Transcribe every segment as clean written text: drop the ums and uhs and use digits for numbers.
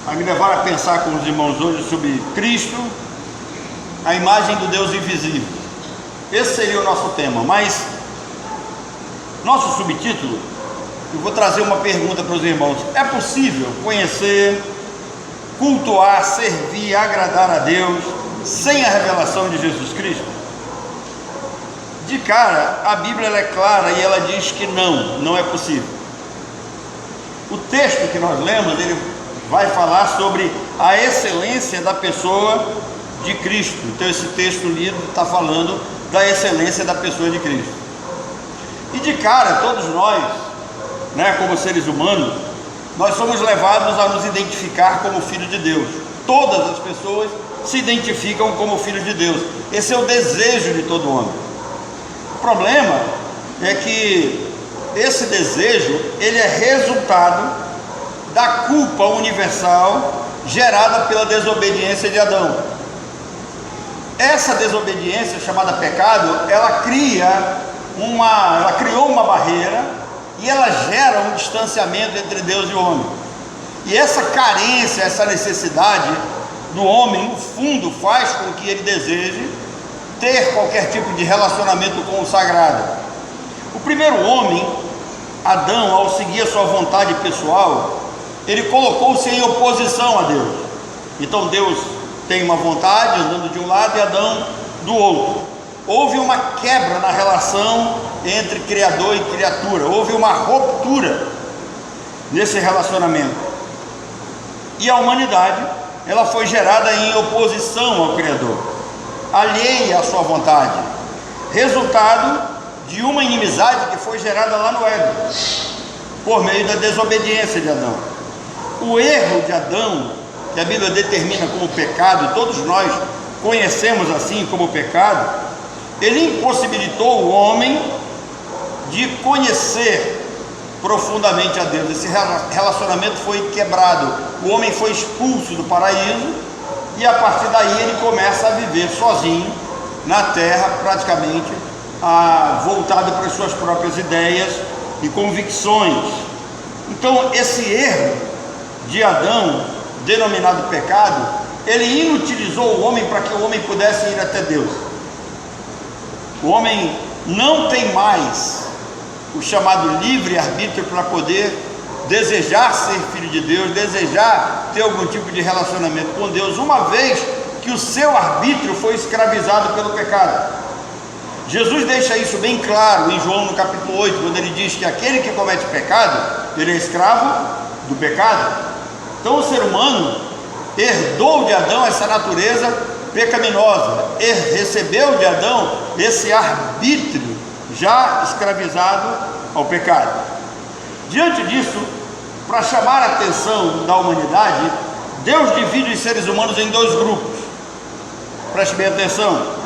a me levar a pensar com os irmãos hoje sobre Cristo, a imagem do Deus invisível. Esse seria o nosso tema, mas nosso subtítulo, eu vou trazer uma pergunta para os irmãos: é possível conhecer, cultuar, servir, agradar a Deus sem a revelação de Jesus Cristo? De cara, a Bíblia ela é clara e ela diz que não é possível. O texto que nós lemos, ele vai falar sobre a excelência da pessoa de Cristo. Então esse texto lido está falando da excelência da pessoa de Cristo. E de cara, todos nós, como seres humanos, nós somos levados a nos identificar como filho de Deus. Todas as pessoas se identificam como filhos de Deus. Esse é o desejo de todo homem. O problema é que esse desejo, ele é resultado da culpa universal gerada pela desobediência de Adão. Essa desobediência, chamada pecado, ela criou uma barreira e ela gera um distanciamento entre Deus e o homem. E essa carência, essa necessidade do homem, no fundo, faz com que ele deseje ter qualquer tipo de relacionamento com o sagrado. O primeiro homem, Adão, ao seguir a sua vontade pessoal, ele colocou-se em oposição a Deus. Então Deus tem uma vontade andando de um lado e Adão do outro. Houve uma quebra na relação entre Criador e criatura, houve uma ruptura nesse relacionamento. E a humanidade, ela foi gerada em oposição ao Criador, alheia à sua vontade, resultado de uma inimizade que foi gerada lá no Éden, por meio da desobediência de Adão. O erro de Adão, que a Bíblia determina como pecado, e todos nós conhecemos assim como pecado, ele impossibilitou o homem de conhecer profundamente a Deus. Esse relacionamento foi quebrado, o homem foi expulso do paraíso, e a partir daí ele começa a viver sozinho na terra, praticamente voltado para as suas próprias ideias e convicções. Então esse erro de Adão, denominado pecado, ele inutilizou o homem para que o homem pudesse ir até Deus. O homem não tem mais o chamado livre-arbítrio para poder desejar ser filho de Deus, desejar ter algum tipo de relacionamento com Deus, uma vez que o seu arbítrio foi escravizado pelo pecado. Jesus deixa isso bem claro em João no capítulo 8, quando ele diz que aquele que comete pecado, ele é escravo do pecado. Então o ser humano herdou de Adão essa natureza pecaminosa, recebeu de Adão esse arbítrio já escravizado ao pecado. Diante disso, para chamar a atenção da humanidade, Deus divide os seres humanos em dois grupos. Preste bem atenção.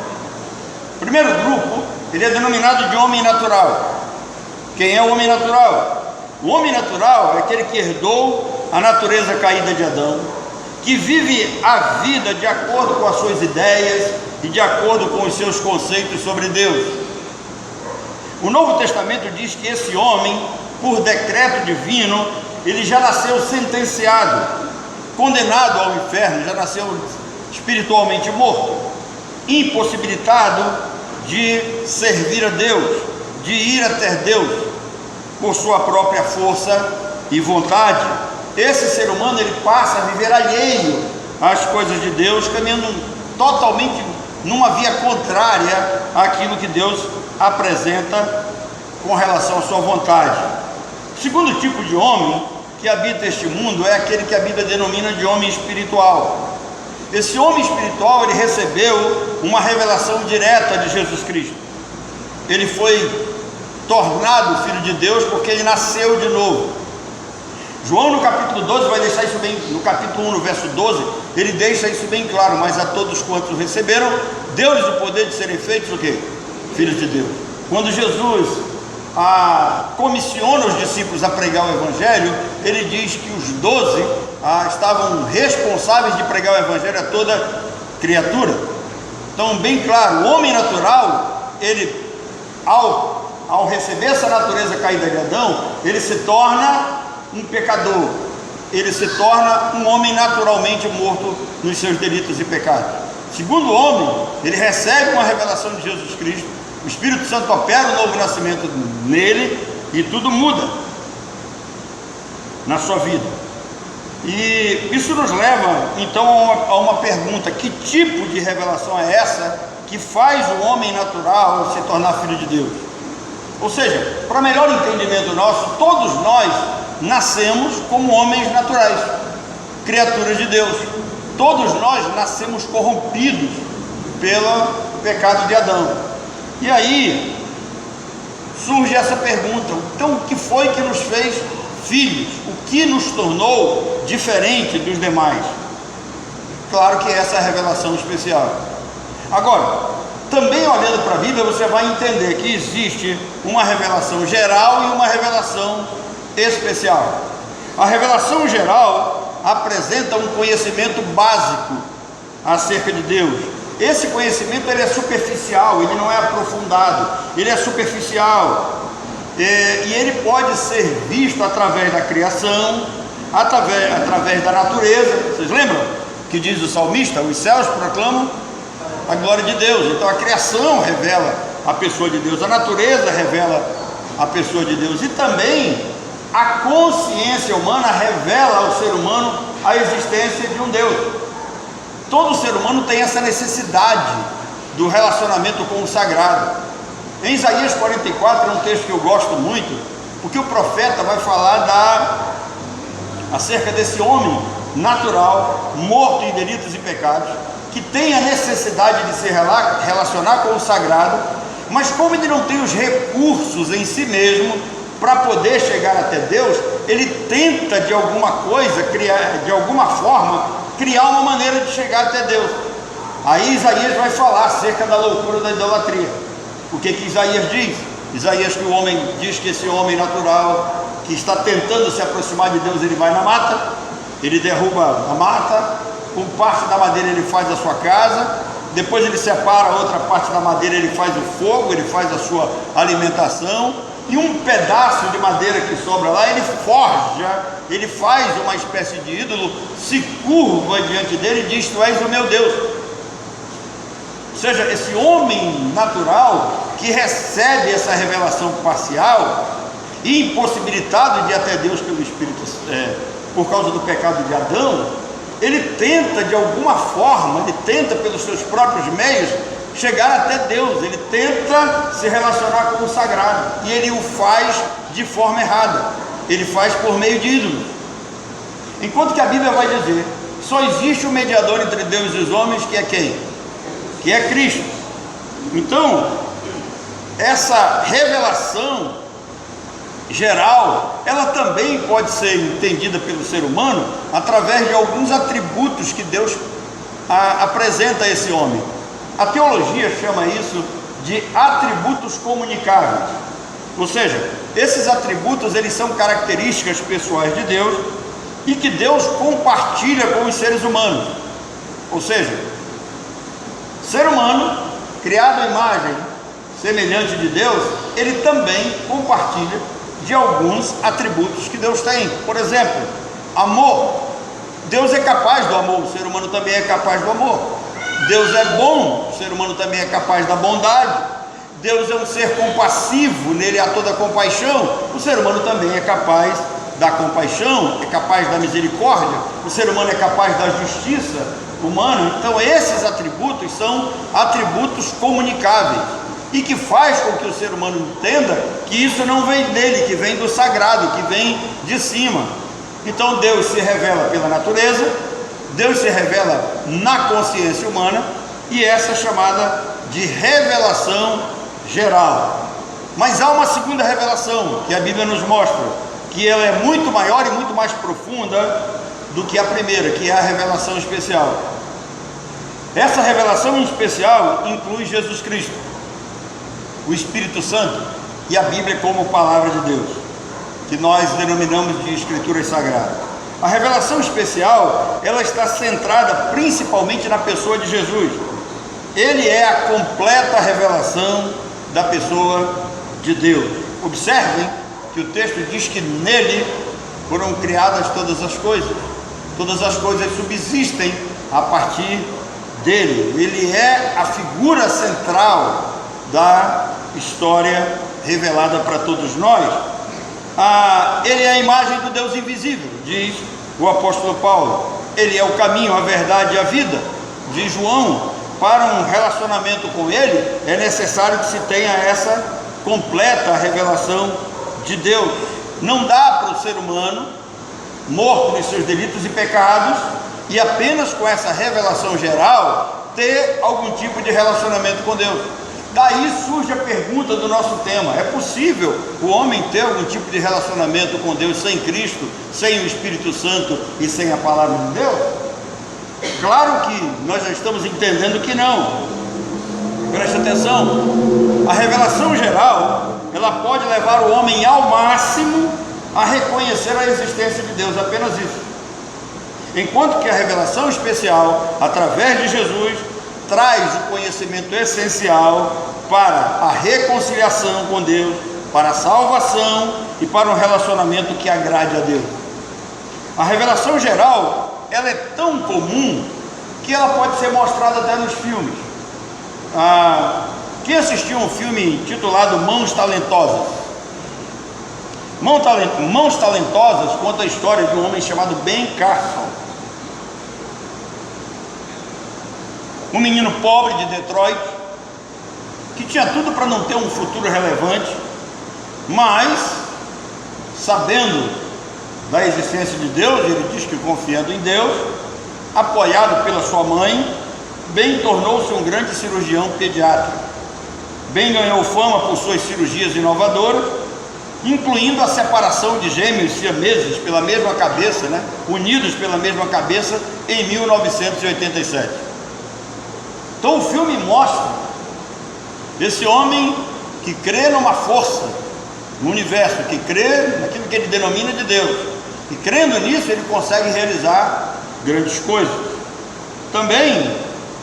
O primeiro grupo, ele é denominado de homem natural. Quem é o homem natural? O homem natural é aquele que herdou a natureza caída de Adão, que vive a vida de acordo com as suas ideias e de acordo com os seus conceitos sobre Deus. O Novo Testamento diz que esse homem, por decreto divino, ele já nasceu sentenciado, condenado ao inferno, já nasceu espiritualmente morto, impossibilitado de servir a Deus, de ir até Deus por sua própria força e vontade. Esse ser humano, ele passa a viver alheio às coisas de Deus, caminhando totalmente numa via contrária àquilo que Deus apresenta com relação à sua vontade. O segundo tipo de homem que habita este mundo é aquele que a Bíblia denomina de homem espiritual. Esse homem espiritual, ele recebeu uma revelação direta de Jesus Cristo. Ele foi tornado filho de Deus porque ele nasceu de novo. João no capítulo 12 vai deixar isso bem, no capítulo 1, no verso 12, ele deixa isso bem claro: mas a todos quantos receberam, deu-lhes o poder de serem feitos o quê? Filhos de Deus. Quando Jesus comissiona os discípulos a pregar o Evangelho, ele diz que os 12 estavam responsáveis de pregar o Evangelho a toda criatura. Então, bem claro, o homem natural, ele, ao receber essa natureza caída de Adão, ele se torna um pecador, ele se torna um homem naturalmente morto nos seus delitos e pecados. Segundo homem, ele recebe uma revelação de Jesus Cristo, o Espírito Santo opera o novo nascimento nele e tudo muda na sua vida. E isso nos leva então a uma pergunta: que tipo de revelação é essa que faz o homem natural se tornar filho de Deus? Ou seja, para melhor entendimento nosso, todos nós nascemos como homens naturais, criaturas de Deus. Todos nós nascemos corrompidos pelo pecado de Adão. E aí surge essa pergunta: então o que foi que nos fez filhos? O que nos tornou diferente dos demais? Claro que essa é a revelação especial. Agora, também olhando para a Bíblia, você vai entender que existe uma revelação geral e uma revelação especial. A revelação geral apresenta um conhecimento básico acerca de Deus. Esse conhecimento ele é superficial, ele não é aprofundado, ele é superficial. E ele pode ser visto através da criação, através da natureza. Vocês lembram que diz o salmista: os céus proclamam a glória de Deus. Então a criação revela a pessoa de Deus, a natureza revela a pessoa de Deus, e também a consciência humana revela ao ser humano a existência de um Deus. Todo ser humano tem essa necessidade do relacionamento com o sagrado. Em Isaías 44 é um texto que eu gosto muito, porque o profeta vai falar acerca desse homem natural, morto em delitos e pecados, que tem a necessidade de se relacionar com o sagrado, mas como ele não tem os recursos em si mesmo para poder chegar até Deus, ele tenta de alguma forma criar uma maneira de chegar até Deus. Aí Isaías vai falar acerca da loucura da idolatria. O que Isaías diz? Isaías que o homem diz que esse homem natural que está tentando se aproximar de Deus, ele vai na mata, ele derruba a mata, com parte da madeira ele faz a sua casa, depois ele separa outra parte da madeira, ele faz o fogo, ele faz a sua alimentação, e um pedaço de madeira que sobra lá, ele forja, ele faz uma espécie de ídolo, se curva diante dele e diz: tu és o meu Deus. Ou seja, esse homem natural que recebe essa revelação parcial e impossibilitado de ir até Deus pelo Espírito, por causa do pecado de Adão, ele tenta de alguma forma, ele tenta pelos seus próprios meios chegar até Deus, ele tenta se relacionar com o sagrado, e ele o faz de forma errada, ele faz por meio de ídolos. Enquanto que a Bíblia vai dizer que só existe um mediador entre Deus e os homens, que é quem? Que é Cristo. Então, essa revelação geral, ela também pode ser entendida pelo ser humano através de alguns atributos que Deus apresenta a esse homem. A teologia chama isso de atributos comunicáveis. Ou seja, esses atributos, eles são características pessoais de Deus e que Deus compartilha com os seres humanos. Ou seja, ser humano, criado à imagem semelhante de Deus, ele também compartilha de alguns atributos que Deus tem. Por exemplo, amor. Deus é capaz do amor, o ser humano também é capaz do amor. Deus é bom, o ser humano também é capaz da bondade. Deus é um ser compassivo, nele há toda compaixão, o ser humano também é capaz da compaixão, é capaz da misericórdia, o ser humano é capaz da justiça humana. Então esses atributos são atributos comunicáveis, e que faz com que o ser humano entenda que isso não vem dele, que vem do sagrado, que vem de cima. Então Deus se revela pela natureza, Deus se revela na consciência humana, e essa é chamada de revelação geral. Mas há uma segunda revelação que a Bíblia nos mostra, que ela é muito maior e muito mais profunda do que a primeira, que é a revelação especial. Essa revelação especial inclui Jesus Cristo, o Espírito Santo e a Bíblia como palavra de Deus, que nós denominamos de Escrituras Sagradas. A revelação especial, ela está centrada principalmente na pessoa de Jesus. Ele é a completa revelação da pessoa de Deus. Observem que o texto diz que nele foram criadas todas as coisas subsistem a partir dele. Ele é a figura central da história revelada para todos nós. Ele é a imagem do Deus invisível, diz o apóstolo Paulo. Ele é o caminho, a verdade e a vida, diz João. Para um relacionamento com ele é necessário que se tenha essa completa revelação de Deus. Não dá para o ser humano, morto nos seus delitos e pecados, e apenas com essa revelação geral ter algum tipo de relacionamento com Deus. Daí surge a pergunta do nosso tema: é possível o homem ter algum tipo de relacionamento com Deus sem Cristo, sem o Espírito Santo e sem a palavra de Deus? Claro que nós já estamos entendendo que não. Preste atenção, a revelação geral, ela pode levar o homem ao máximo a reconhecer a existência de Deus, apenas isso. Enquanto que a revelação especial, através de Jesus, traz o conhecimento essencial para a reconciliação com Deus, para a salvação e para um relacionamento que agrade a Deus. A revelação geral, ela é tão comum que ela pode ser mostrada até nos filmes. Quem assistiu um filme intitulado Mãos Talentosas? Mãos Talentosas conta a história de um homem chamado Ben Carson, um menino pobre de Detroit, que tinha tudo para não ter um futuro relevante, mas, sabendo da existência de Deus, ele diz que confiando em Deus, apoiado pela sua mãe, Ben tornou-se um grande cirurgião pediatra. Ben ganhou fama por suas cirurgias inovadoras, incluindo a separação de gêmeos siameses pela mesma cabeça, unidos pela mesma cabeça, em 1987. Então o filme mostra esse homem que crê numa força no universo, que crê naquilo que ele denomina de Deus, e crendo nisso ele consegue realizar grandes coisas. Também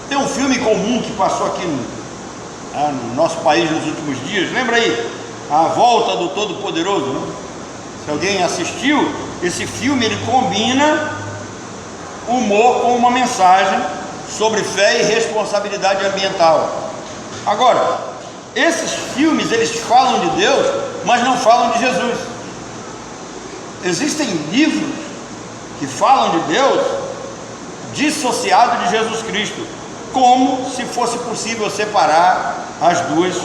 tem um filme comum que passou aqui no nosso país nos últimos dias, lembra aí? A Volta do Todo-Poderoso, Se alguém assistiu, esse filme ele combina humor com uma mensagem sobre fé e responsabilidade ambiental. Agora, esses filmes eles falam de Deus, mas não falam de Jesus. Existem livros que falam de Deus dissociado de Jesus Cristo, como se fosse possível separar as duas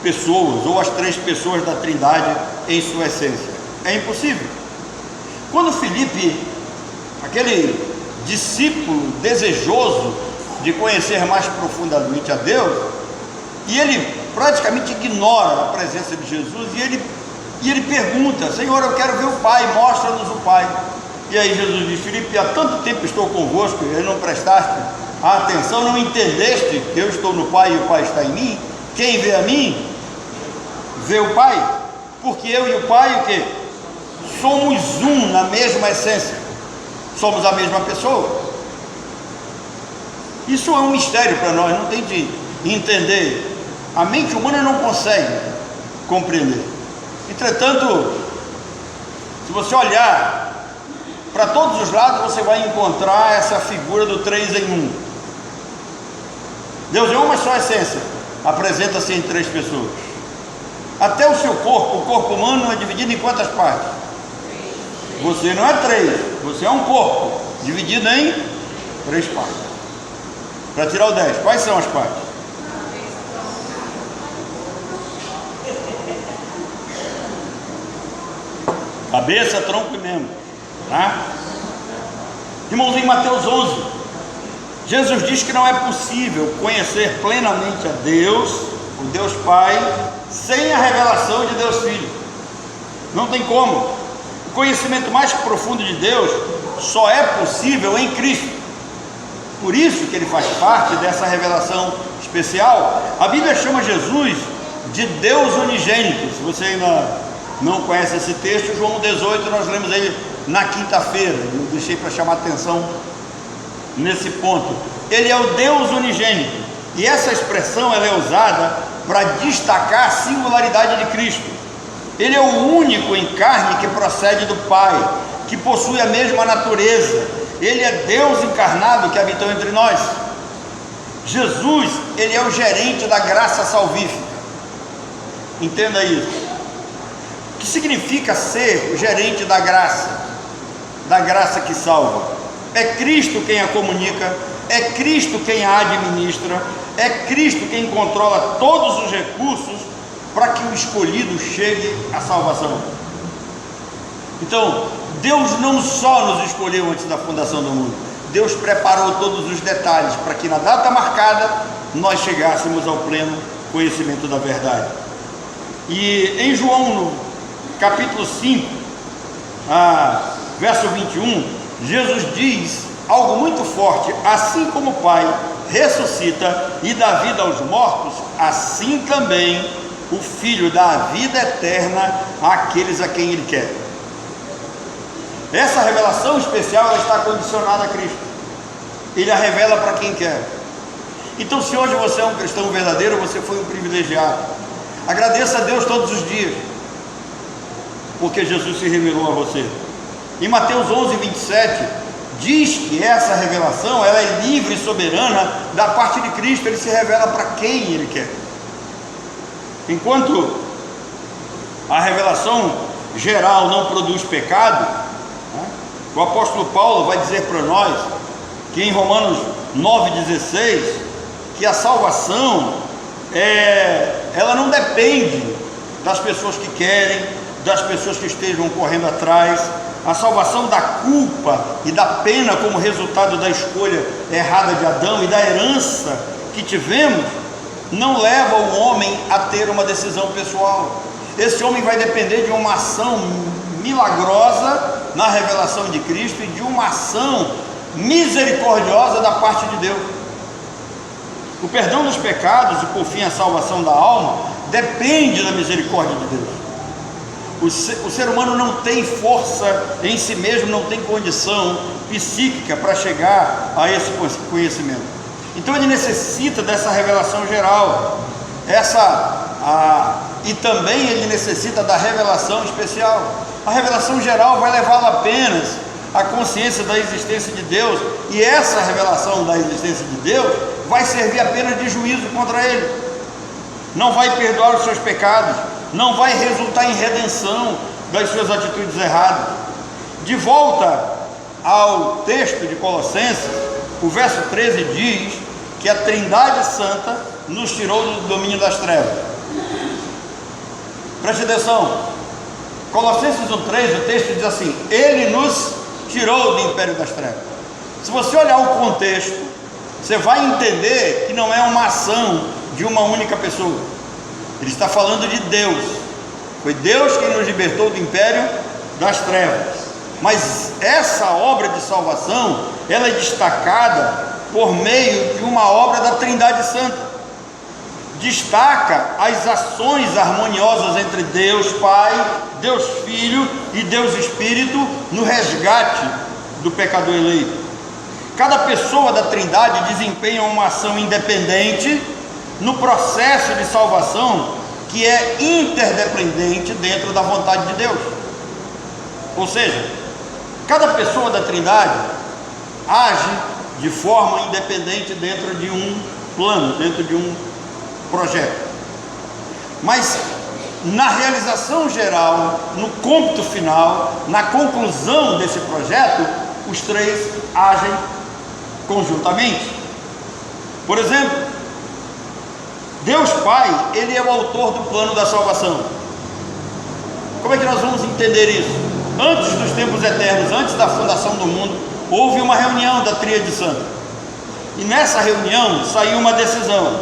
pessoas ou as três pessoas da Trindade em sua essência. É impossível. Quando Filipe, aquele discípulo desejoso de conhecer mais profundamente a Deus, e ele praticamente ignora a presença de Jesus, e ele pergunta: Senhor, eu quero ver o Pai, mostra-nos o Pai. E aí Jesus diz: Filipe, há tanto tempo estou convosco e não prestaste a atenção, não entendeste que eu estou no Pai e o Pai está em mim? Quem vê a mim, vê o Pai, porque eu e o Pai, o quê? Somos um na mesma essência, somos a mesma pessoa. Isso é um mistério para nós, não tem de entender, a mente humana não consegue compreender. Entretanto, se você olhar para todos os lados, você vai encontrar essa figura do 3 em 1. Deus é uma só essência, apresenta-se em três pessoas. Até o seu corpo, o corpo humano é dividido em quantas partes? Você não é três, você é um corpo dividido em três partes. Para tirar o 10, quais são as partes? Cabeça, tronco e membro, Irmãos, em Mateus 11, Jesus diz que não é possível conhecer plenamente a Deus, o Deus Pai, sem a revelação de Deus Filho. Não tem como. O conhecimento mais profundo de Deus só é possível em Cristo. Por isso que ele faz parte dessa revelação especial. A Bíblia chama Jesus de Deus unigênito. Se você ainda não conhece esse texto, João 18, nós lemos ele na quinta-feira. Eu deixei para chamar atenção nesse ponto. Ele é o Deus unigênito, e essa expressão ela é usada para destacar a singularidade de Cristo. Ele é o único em carne que procede do Pai, que possui a mesma natureza. Ele é Deus encarnado que habitou entre nós. Jesus, ele é o gerente da graça salvífica. Entenda isso. O que significa ser o gerente da graça que salva? É Cristo quem a comunica, é Cristo quem a administra, é Cristo quem controla todos os recursos para que o escolhido chegue à salvação. Então, Deus não só nos escolheu antes da fundação do mundo, Deus preparou todos os detalhes para que na data marcada nós chegássemos ao pleno conhecimento da verdade. E em João, no capítulo 5, verso 21, Jesus diz algo muito forte: assim como o Pai ressuscita e dá vida aos mortos, assim também o Filho dá a vida eterna àqueles a quem Ele quer. Essa revelação especial, ela está condicionada a Cristo. Ele a revela para quem quer. Então, se hoje você é um cristão verdadeiro, você foi um privilegiado. Agradeça a Deus todos os dias, porque Jesus se revelou a você. Em Mateus 11, 27, diz que essa revelação, ela é livre e soberana da parte de Cristo. Ele se revela para quem Ele quer. Enquanto a revelação geral não produz pecado, o apóstolo Paulo vai dizer para nós que em Romanos 9,16, que a salvação ela não depende das pessoas que querem, das pessoas que estejam correndo atrás. A salvação da culpa e da pena como resultado da escolha errada de Adão e da herança que tivemos, não leva o homem a ter uma decisão pessoal. Esse homem vai depender de uma ação milagrosa na revelação de Cristo e de uma ação misericordiosa da parte de Deus. O perdão dos pecados e por fim a salvação da alma depende da misericórdia de Deus. O ser humano não tem força em si mesmo, não tem condição psíquica para chegar a esse conhecimento. Então ele necessita dessa revelação geral, e também ele necessita da revelação especial. A revelação geral vai levá-lo apenas à consciência da existência de Deus, e essa revelação da existência de Deus vai servir apenas de juízo contra ele. Não vai perdoar os seus pecados, não vai resultar em redenção das suas atitudes erradas. De volta ao texto de Colossenses, o verso 13 diz que a Trindade Santa nos tirou do domínio das trevas. Preste atenção, Colossenses 1,3, o texto diz assim: Ele nos tirou do império das trevas. Se você olhar o contexto, você vai entender que não é uma ação de uma única pessoa. Ele está falando de Deus. Foi Deus quem nos libertou do império das trevas. Mas essa obra de salvação, ela é destacada por meio de uma obra da Trindade Santa. Destaca as ações harmoniosas entre Deus Pai, Deus Filho e Deus Espírito no resgate do pecador eleito. Cada pessoa da Trindade desempenha uma ação independente no processo de salvação, que é interdependente dentro da vontade de Deus. Ou seja, cada pessoa da Trindade age de forma independente dentro de um plano, dentro de um projeto. Mas na realização geral, no cômputo final, na conclusão desse projeto, os três agem conjuntamente. Por exemplo, Deus Pai, Ele é o autor do plano da salvação. Como é que nós vamos entender isso? Antes dos tempos eternos, antes da fundação do mundo, houve uma reunião da Tríade Santa. E nessa reunião saiu uma decisão.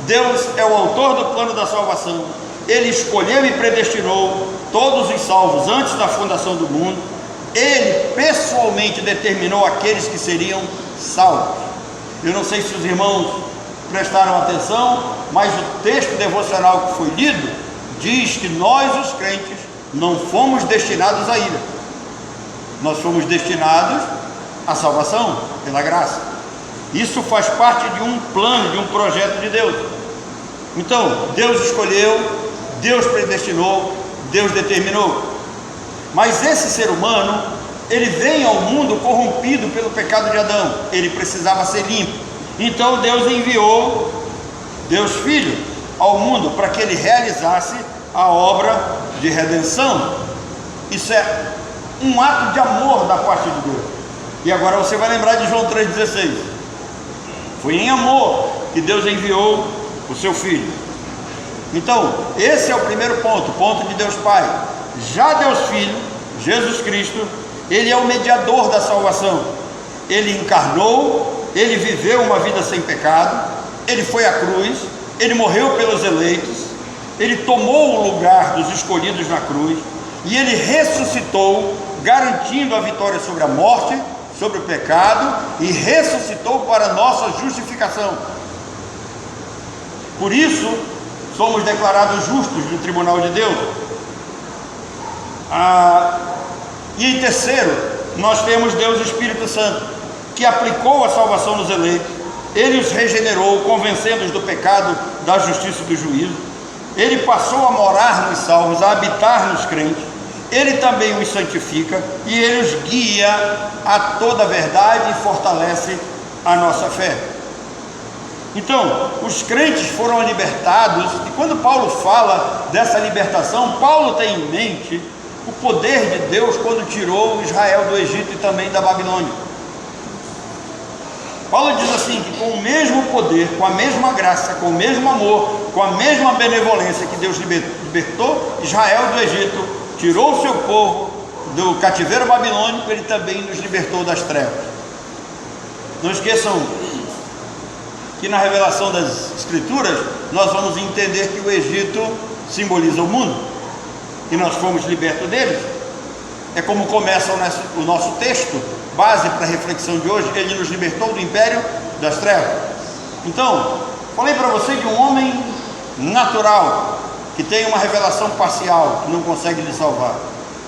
Deus é o autor do plano da salvação. Ele escolheu e predestinou todos os salvos antes da fundação do mundo. Ele pessoalmente determinou aqueles que seriam salvos. Eu não sei se os irmãos prestaram atenção, mas o texto devocional que foi lido diz que nós, os crentes, não fomos destinados à ira. Nós fomos destinados à salvação pela graça. Isso faz parte de um plano, de um projeto de Deus. Então, Deus escolheu, Deus predestinou, Deus determinou. Mas esse ser humano, ele vem ao mundo corrompido pelo pecado de Adão, ele precisava ser limpo. Então Deus enviou Deus Filho ao mundo para que ele realizasse a obra de redenção. Isso é um ato de amor da parte de Deus. E agora você vai lembrar de João 3,16. Foi em amor que Deus enviou o seu Filho. Então, esse é o primeiro ponto, ponto de Deus Pai. Já Deus Filho, Jesus Cristo, ele é o mediador da salvação. Ele encarnou, ele viveu uma vida sem pecado, ele foi à cruz, ele morreu pelos eleitos, ele tomou o lugar dos escolhidos na cruz, e ele ressuscitou, garantindo a vitória sobre a morte, sobre o pecado, e ressuscitou para nossa justificação. Por isso, somos declarados justos no tribunal de Deus. E em terceiro, nós temos Deus Espírito Santo, que aplicou a salvação nos eleitos. Ele os regenerou, convencendo-os do pecado, da justiça e do juízo. Ele passou a morar nos salvos, a habitar nos crentes. Ele também os santifica e ele os guia a toda a verdade e fortalece a nossa fé. Então, os crentes foram libertados, e quando Paulo fala dessa libertação, Paulo tem em mente o poder de Deus quando tirou Israel do Egito e também da Babilônia. Paulo diz assim, que com o mesmo poder, com a mesma graça, com o mesmo amor, com a mesma benevolência que Deus libertou Israel do Egito, tirou o seu povo do cativeiro babilônico, ele também nos libertou das trevas. Não esqueçam que na revelação das Escrituras, nós vamos entender que o Egito simboliza o mundo, e nós fomos libertos deles. É como começa o nosso texto, base para a reflexão de hoje. Ele nos libertou do império das trevas. Então, falei para você de um homem natural, que tem uma revelação parcial, que não consegue lhe salvar.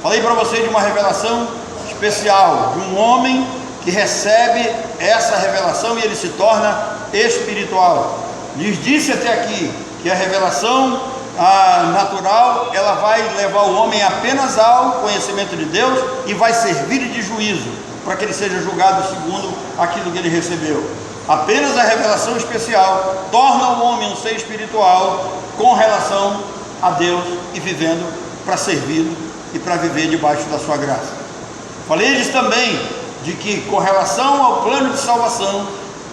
Falei para você de uma revelação especial, de um homem que recebe essa revelação e ele se torna espiritual. Lhes disse até aqui que a revelação natural, ela vai levar o homem apenas ao conhecimento de Deus e vai servir de juízo, para que ele seja julgado segundo aquilo que ele recebeu. Apenas a revelação especial torna o homem um ser espiritual com relação a Deus e vivendo para servi-lo e para viver debaixo da sua graça. Falei-lhes também de que, com relação ao plano de salvação,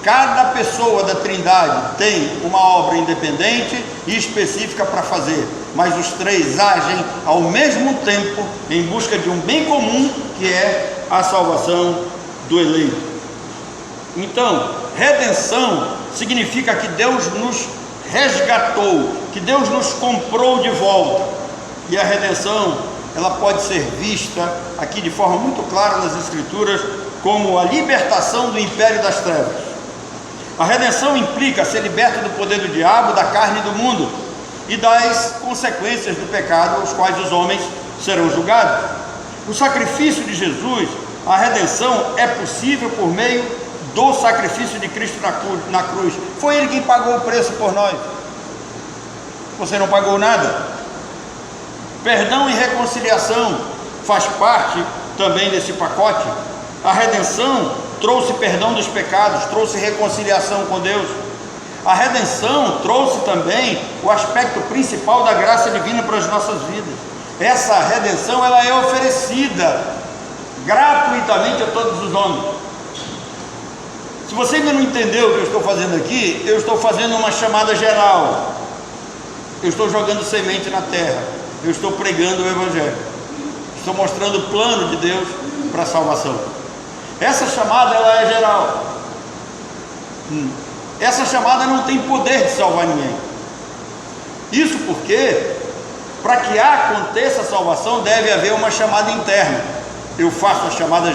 cada pessoa da Trindade tem uma obra independente e específica para fazer, mas os três agem ao mesmo tempo em busca de um bem comum, que é a salvação do eleito. Então, redenção significa que Deus nos resgatou, que Deus nos comprou de volta. E a redenção, ela pode ser vista aqui de forma muito clara nas Escrituras como a libertação do império das trevas. A redenção implica ser liberto do poder do diabo, da carne e do mundo e das consequências do pecado aos quais os homens serão julgados. O sacrifício de Jesus, a redenção é possível por meio do sacrifício de Cristo na cruz. Foi Ele quem pagou o preço por nós. Você não pagou nada. Perdão e reconciliação faz parte também desse pacote. A redenção trouxe perdão dos pecados, trouxe reconciliação com Deus. A redenção trouxe também o aspecto principal da graça divina para as nossas vidas. Essa redenção, ela é oferecida gratuitamente a todos os homens. Se você ainda não entendeu o que eu estou fazendo aqui, eu estou fazendo uma chamada geral. Eu estou jogando semente na terra. Eu estou pregando o Evangelho. Estou mostrando o plano de Deus para a salvação. Essa chamada, ela é geral. Essa chamada não tem poder de salvar ninguém. Isso porque, para que aconteça a salvação, deve haver uma chamada interna. Eu faço a chamada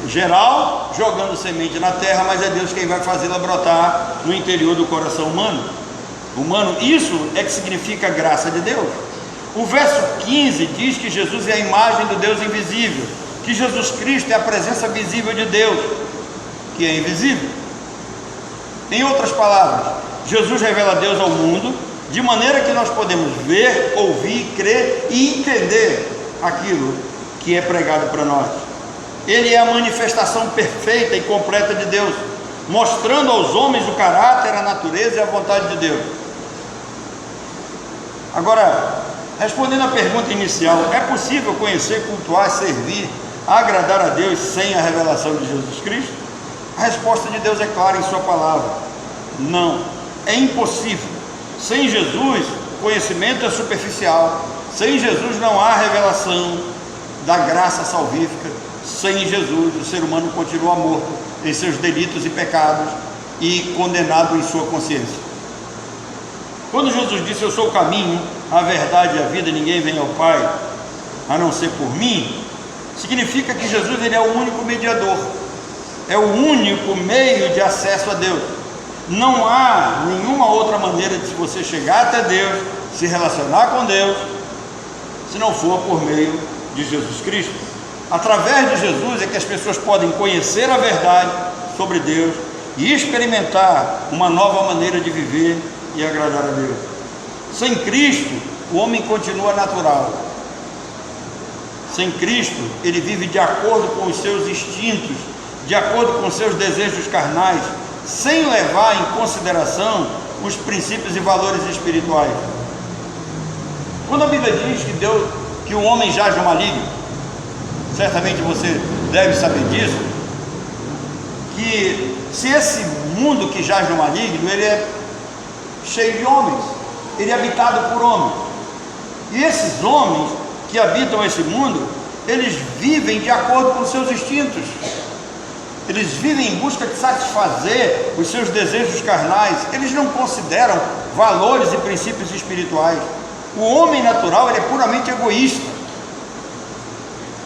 geral, jogando semente na terra, mas é Deus quem vai fazê-la brotar no interior do coração humano. Isso é que significa a graça de Deus. O verso 15 diz que Jesus é a imagem do Deus invisível, que Jesus Cristo é a presença visível de Deus, que é invisível. Em outras palavras, Jesus revela Deus ao mundo, de maneira que nós podemos ver, ouvir, crer e entender aquilo que é pregado para nós. Ele é a manifestação perfeita e completa de Deus, mostrando aos homens o caráter, a natureza e a vontade de Deus. Agora, respondendo à pergunta inicial, é possível conhecer, cultuar, servir, agradar a Deus sem a revelação de Jesus Cristo? A resposta de Deus é clara em sua palavra: não, é impossível. Sem Jesus, o conhecimento é superficial. Sem Jesus não há revelação da graça salvífica. Sem Jesus, o ser humano continua morto em seus delitos e pecados e condenado em sua consciência. Quando Jesus disse: eu sou o caminho, a verdade e a vida, ninguém vem ao Pai a não ser por mim, significa que Jesus, ele é o único mediador, é o único meio de acesso a Deus. Não há nenhuma outra maneira de você chegar até Deus, se relacionar com Deus, se não for por meio de Jesus Cristo. Através de Jesus é que as pessoas podem conhecer a verdade sobre Deus e experimentar uma nova maneira de viver e agradar a Deus. Sem Cristo, o homem continua natural. Sem Cristo, ele vive de acordo com os seus instintos, de acordo com os seus desejos carnais, sem levar em consideração os princípios e valores espirituais. Quando a Bíblia diz que o homem jaz no maligno, certamente você deve saber disso, que se esse mundo que jaz no maligno, ele é cheio de homens, ele é habitado por homens, e esses homens que habitam esse mundo, eles vivem de acordo com seus instintos, eles vivem em busca de satisfazer os seus desejos carnais, eles não consideram valores e princípios espirituais. O homem natural, ele é puramente egoísta.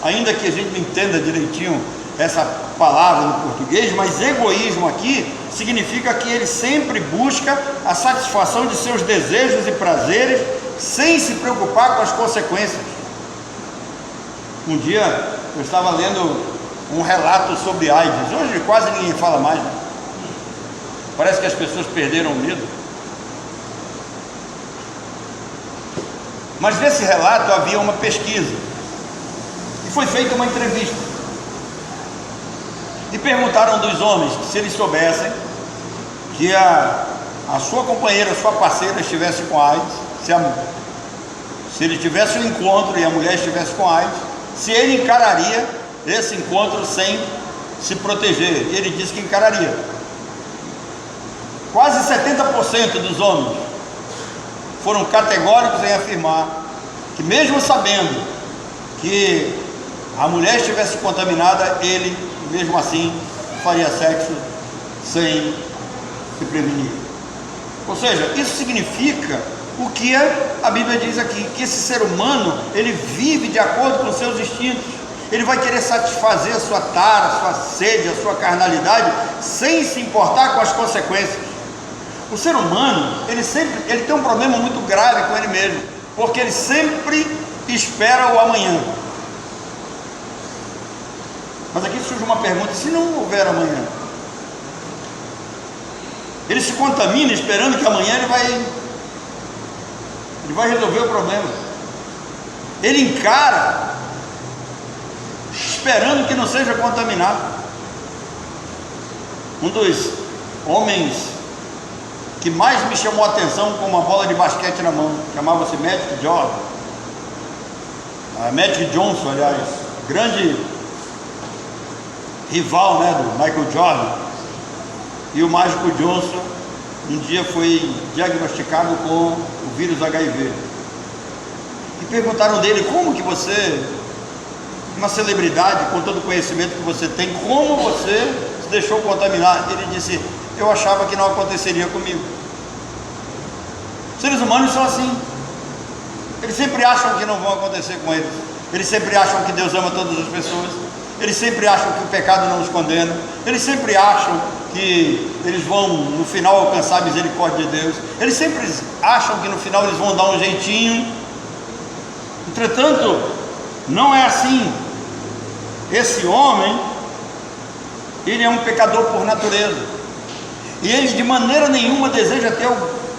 Ainda que a gente não entenda direitinho essa palavra no português, mas egoísmo aqui significa que ele sempre busca a satisfação de seus desejos e prazeres, sem se preocupar com as consequências. Um dia eu estava lendo um relato sobre AIDS. Hoje quase ninguém fala mais, né? Parece que as pessoas perderam o medo. Mas nesse relato havia uma pesquisa e foi feita uma entrevista, e perguntaram dos homens que, se eles soubessem que a sua companheira, a sua parceira estivesse com AIDS, se ele tivesse um encontro e a mulher estivesse com AIDS, se ele encararia esse encontro sem se proteger. E ele disse que encararia. Quase 70% dos homens foram categóricos em afirmar que, mesmo sabendo que a mulher estivesse contaminada, ele, mesmo assim, faria sexo sem se prevenir. Ou seja, isso significa o que a Bíblia diz aqui, que esse ser humano, ele vive de acordo com seus instintos. Ele vai querer satisfazer a sua tara, a sua sede, a sua carnalidade, sem se importar com as consequências. O ser humano, ele tem um problema muito grave com ele mesmo, porque ele sempre espera o amanhã. Mas aqui surge uma pergunta: se não houver amanhã? Ele se contamina esperando que amanhã ele vai resolver o problema. Ele encara esperando que não seja contaminado. Um dos homens que mais me chamou a atenção com uma bola de basquete na mão, chamava-se Magic Johnson. Magic Johnson, aliás, grande rival, né, do Michael Jordan. E o Mágico Johnson um dia foi diagnosticado com o vírus HIV. E perguntaram dele: como que você, uma celebridade com todo o conhecimento que você tem, como você se deixou contaminar? Ele disse: eu achava que não aconteceria comigo. Os seres humanos são assim. Eles sempre acham que não vão acontecer com eles. Eles sempre acham que Deus ama todas as pessoas. Eles sempre acham que o pecado não os condena. Eles sempre acham que eles vão no final alcançar a misericórdia de Deus. Eles sempre acham que no final eles vão dar um jeitinho. Entretanto, não é assim. Esse homem, ele é um pecador por natureza, e ele de maneira nenhuma deseja ter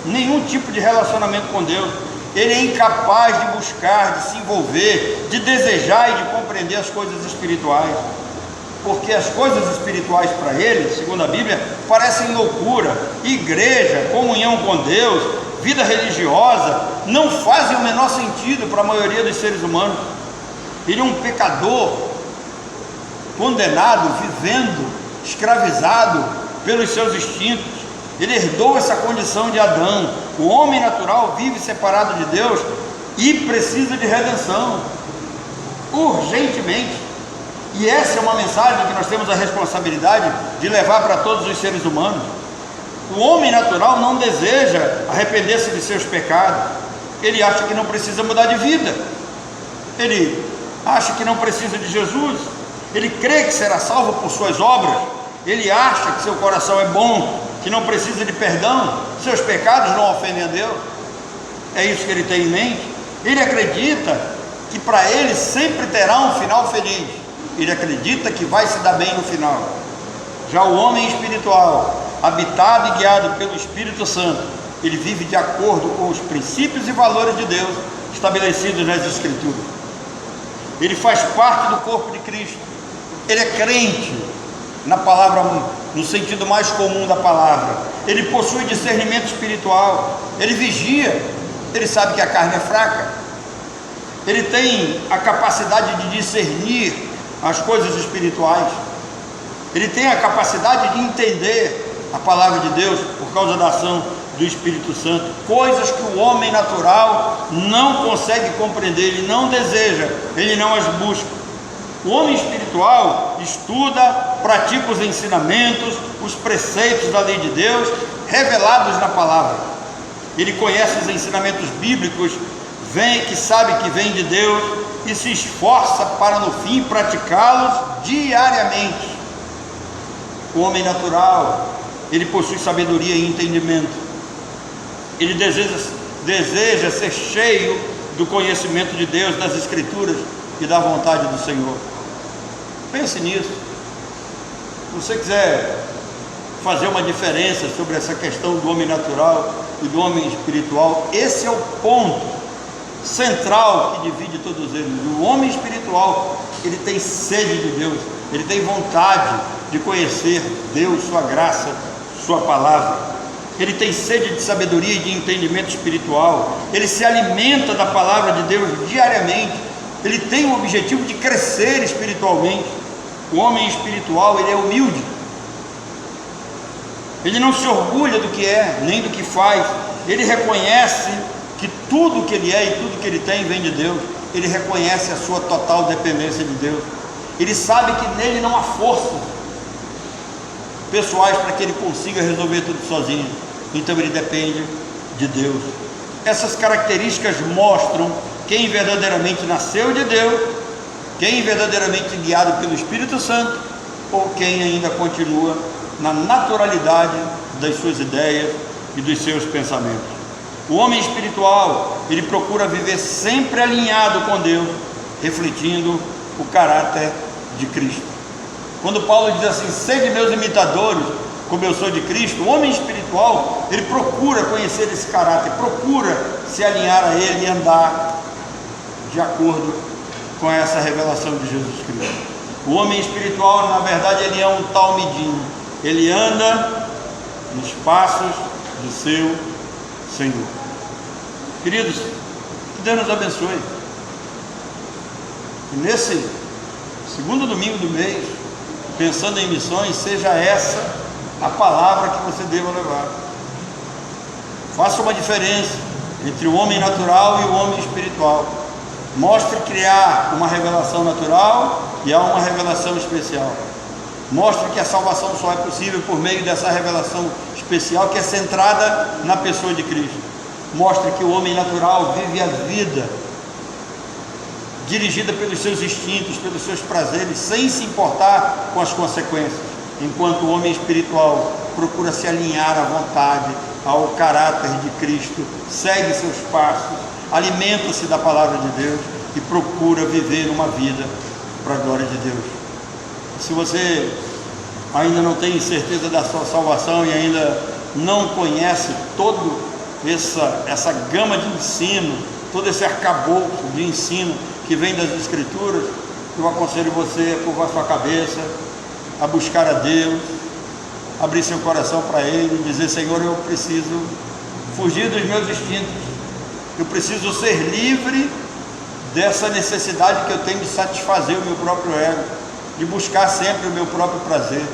nenhum tipo de relacionamento com Deus. Ele é incapaz de buscar, de se envolver, de desejar e de compreender as coisas espirituais. porque as coisas espirituais para ele, segundo a Bíblia, parecem loucura. Igreja, comunhão com Deus, vida religiosa, não fazem o menor sentido para a maioria dos seres humanos. Ele é um pecador, condenado, vivendo, escravizado pelos seus instintos. Ele herdou essa condição de Adão. O homem natural vive separado de Deus e precisa de redenção, urgentemente. E essa é uma mensagem que nós temos a responsabilidade de levar para todos os seres humanos. O homem natural não deseja arrepender-se de seus pecados. Ele acha que não precisa mudar de vida. Ele acha que não precisa de Jesus. Ele crê que será salvo por suas obras. Ele acha que seu coração é bom, que não precisa de perdão, seus pecados não ofendem a Deus. É isso que ele tem em mente. Ele acredita que para ele sempre terá um final feliz. Ele acredita que vai se dar bem no final. Já o homem espiritual, habitado e guiado pelo Espírito Santo, ele vive de acordo com os princípios e valores de Deus estabelecidos nas Escrituras. Ele faz parte do corpo de Cristo. Ele é crente na palavra, no sentido mais comum da palavra. Ele possui discernimento espiritual. Ele vigia. Ele sabe que a carne é fraca. Ele tem a capacidade de discernir as coisas espirituais. Ele tem a capacidade de entender a palavra de Deus por causa da ação do Espírito Santo, coisas que o homem natural não consegue compreender, ele não deseja, ele não as busca. O homem espiritual estuda, pratica os ensinamentos, os preceitos da lei de Deus revelados na palavra. Ele conhece os ensinamentos bíblicos, que sabe que vem de Deus e se esforça para no fim praticá-los diariamente. O homem natural, ele possui sabedoria e entendimento. Ele deseja ser cheio do conhecimento de Deus, das Escrituras e da vontade do Senhor. Pense nisso. Se você quiser fazer uma diferença sobre essa questão do homem natural e do homem espiritual, esse é o ponto central que divide todos eles. O homem espiritual, ele tem sede de Deus, ele tem vontade de conhecer Deus, sua graça, sua palavra. Ele tem sede de sabedoria e de entendimento espiritual. Ele se alimenta da palavra de Deus diariamente. Ele tem o objetivo de crescer espiritualmente. O homem espiritual, ele é humilde. Ele não se orgulha do que é, nem do que faz. Ele reconhece que tudo que ele é e tudo que ele tem vem de Deus. Ele reconhece a sua total dependência de Deus. Ele sabe que nele não há forças pessoais para que ele consiga resolver tudo sozinho. Então ele depende de Deus. Essas características mostram quem verdadeiramente nasceu de Deus, quem verdadeiramente guiado pelo Espírito Santo, ou quem ainda continua na naturalidade das suas ideias e dos seus pensamentos. O homem espiritual, ele procura viver sempre alinhado com Deus, refletindo o caráter de Cristo. Quando Paulo diz assim: sede meus imitadores, como eu sou de Cristo, o homem espiritual, ele procura conhecer esse caráter, procura se alinhar a ele e andar de acordo com essa revelação de Jesus Cristo. O homem espiritual, na verdade, ele é um talmidim, ele anda nos passos do seu Senhor. Queridos, que Deus nos abençoe. E nesse segundo domingo do mês, pensando em missões, seja essa a palavra que você deva levar. Faça uma diferença entre o homem natural e o homem espiritual. Mostre que há uma revelação natural e há uma revelação especial. Mostre que a salvação só é possível por meio dessa revelação especial que é centrada na pessoa de Cristo. Mostre que o homem natural vive a vida dirigida pelos seus instintos, pelos seus prazeres, sem se importar com as consequências, enquanto o homem espiritual procura se alinhar à vontade, ao caráter de Cristo, segue seus passos, alimenta-se da palavra de Deus e procura viver uma vida para a glória de Deus. Se você ainda não tem certeza da sua salvação e ainda não conhece toda essa gama de ensino, todo esse arcabouço de ensino que vem das Escrituras, eu aconselho você a curvar sua cabeça, a buscar a Deus, abrir seu coração para Ele, dizer: Senhor, eu preciso fugir dos meus instintos, eu preciso ser livre dessa necessidade que eu tenho de satisfazer o meu próprio ego, de buscar sempre o meu próprio prazer.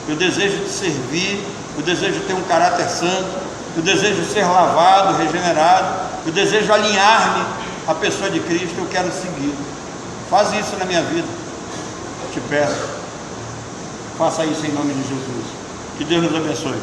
Eu desejo te servir, eu desejo ter um caráter santo, eu desejo ser lavado, regenerado, eu desejo alinhar-me à pessoa de Cristo, eu quero seguir. Faz isso na minha vida, te peço, faça isso em nome de Jesus. Que Deus nos abençoe.